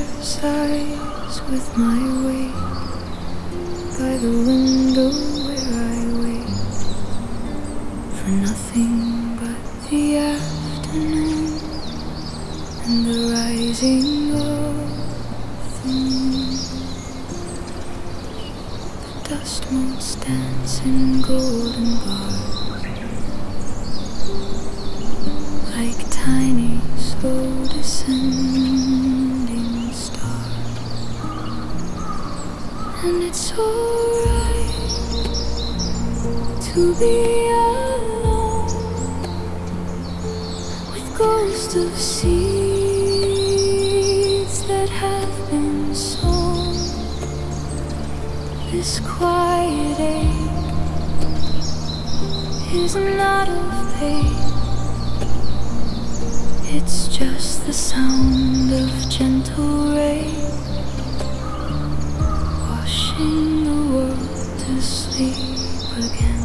exercise with my weight by the window where I wait for nothing but the afternoon and the rising of the moon. The dust motes dance in golden bars like tiny slow descending stars. And it's alright to be alone with ghosts of seeds that have been sown. This quiet ache is not of pain. It's just the sound of gentle rain washing the world to sleep again.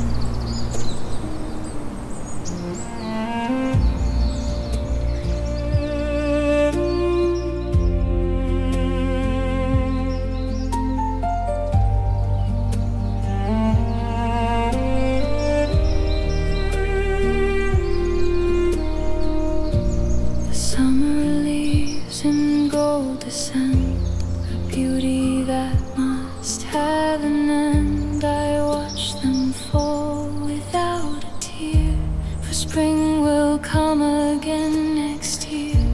Beauty that must have an end. I watch them fall without a tear, for spring will come again next year.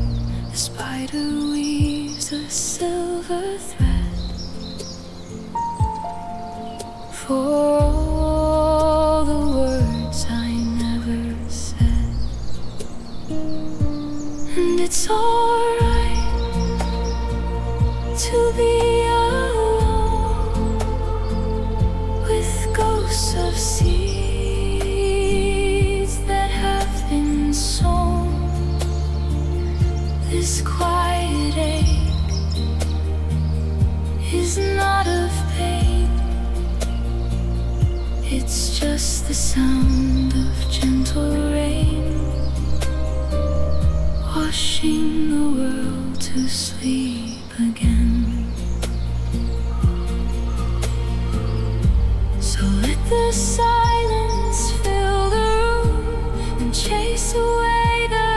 The spider weaves a silver thread for all the words I never said. And it's alright to be alone with ghosts of seeds that have been sown. This quiet ache is not of pain. It's just the sound of gentle rain washing the world to sleep again. So let the silence fill the room and chase away the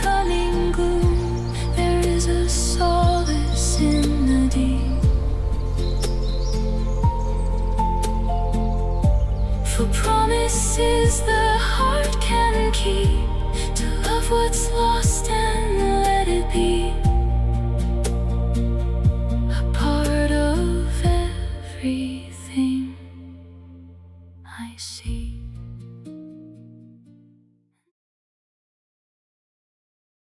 coming gloom. There is a solace in the deep, for promises the heart can keep, to love what's lost and let it be a part of every